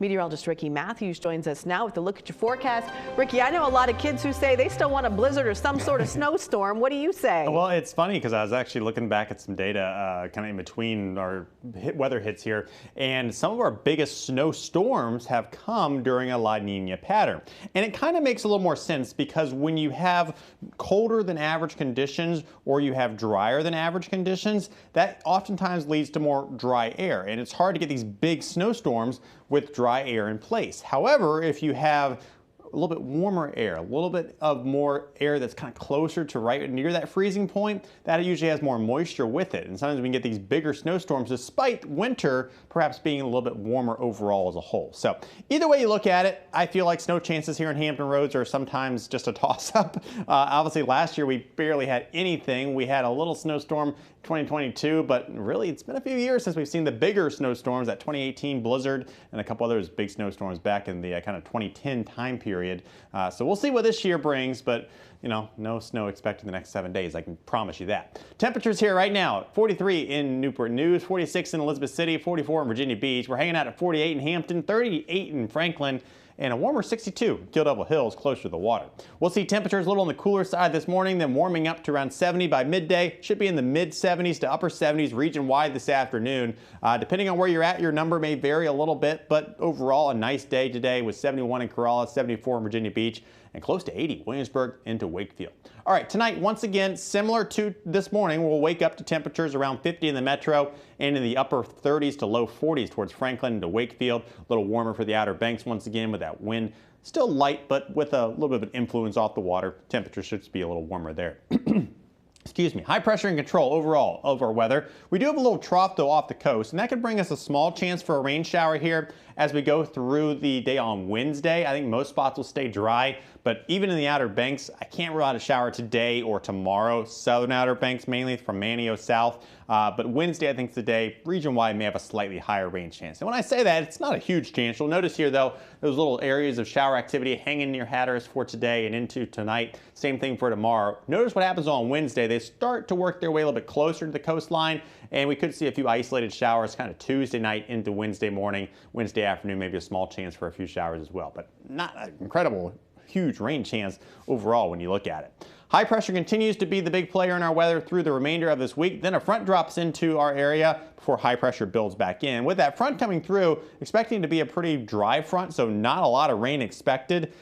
Meteorologist Ricky Matthews joins us now with a look at your forecast. Ricky, I know a lot of kids who say they still want a blizzard or some sort of snowstorm. What do you say? Well, it's funny because I was actually looking back at some data kind of in between our weather hits here, and some of our biggest snowstorms have come during a La Nina pattern. And it kind of makes a little more sense because when you have colder than average conditions or you have drier than average conditions, that oftentimes leads to more dry air, and it's hard to get these big snowstorms with dry air in place. However, if you have a little bit warmer air, a little bit of more air that's kind of closer to right near that freezing point, that usually has more moisture with it. And sometimes we can get these bigger snowstorms despite winter perhaps being a little bit warmer overall as a whole. So either way you look at it, I feel like snow chances here in Hampton Roads are sometimes just a toss-up. Obviously last year we barely had anything. We had a little snowstorm 2022, but really it's been a few years since we've seen the bigger snowstorms, that 2018 blizzard and a couple others big snowstorms back in the kind of 2010 time period. So we'll see what this year brings, but you know, no snow expected in the next 7 days, I can promise you that. Temperatures here right now, 43 in Newport News, 46 in Elizabeth City, 44 in Virginia Beach. We're hanging out at 48 in Hampton, 38 in Franklin, and a warmer 62 in Kill Devil Hills, closer to the water. We'll see temperatures a little on the cooler side this morning, then warming up to around 70 by midday. Should be in the mid 70s to upper 70s region-wide this afternoon. Depending on where you're at, your number may vary a little bit, but overall a nice day today with 71 in Corolla, 74 in Virginia Beach, and close to 80 Williamsburg into Wakefield. All right, tonight, once again, similar to this morning, we'll wake up to temperatures around 50 in the metro and in the upper 30s to low 40s towards Franklin into Wakefield. A little warmer for the Outer Banks once again with that wind. Still light, but with a little bit of an influence off the water. Temperatures should be a little warmer there. Excuse me, high pressure and control overall of our weather. We do have a little trough though off the coast, and that could bring us a small chance for a rain shower here as we go through the day on Wednesday. I think most spots will stay dry, but even in the Outer Banks, I can't rule out a shower today or tomorrow. Southern Outer Banks mainly from Manio south, but Wednesday I think today region-wide may have a slightly higher rain chance. And when I say that, it's not a huge chance. You'll notice here though, those little areas of shower activity hanging near Hatteras for today and into tonight. Same thing for tomorrow. Notice what happens on Wednesday. They start to work their way a little bit closer to the coastline, and we could see a few isolated showers kind of Tuesday night into Wednesday morning, Wednesday afternoon, maybe a small chance for a few showers as well, but not an incredible huge rain chance overall when you look at it. High pressure continues to be the big player in our weather through the remainder of this week. Then a front drops into our area before high pressure builds back in. With that front coming through, expecting to be a pretty dry front, so not a lot of rain expected.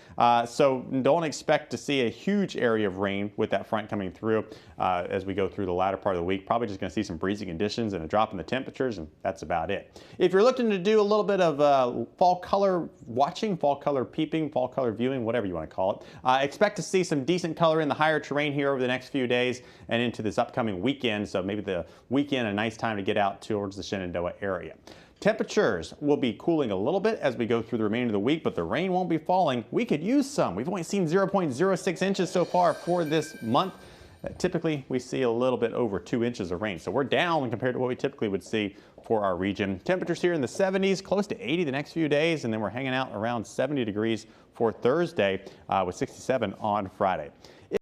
So don't expect to see a huge area of rain with that front coming through as we go through the latter part of the week. Probably just going to see some breezy conditions and a drop in the temperatures, and that's about it. If you're looking to do a little bit of fall color watching, fall color peeping, fall color viewing, whatever you want to call it, expect to see some decent color in the higher terrain here over the next few days and into this upcoming weekend. So maybe the weekend, a nice time to get out towards the Shenandoah area. Temperatures will be cooling a little bit as we go through the remainder of the week, but the rain won't be falling. We could use some. We've only seen 0.06 inches so far for this month. Typically, we see a little bit over 2 inches of rain. So we're down compared to what we typically would see for our region. Temperatures here in the 70s, close to 80 the next few days, and then we're hanging out around 70 degrees for Thursday with 67 on Friday.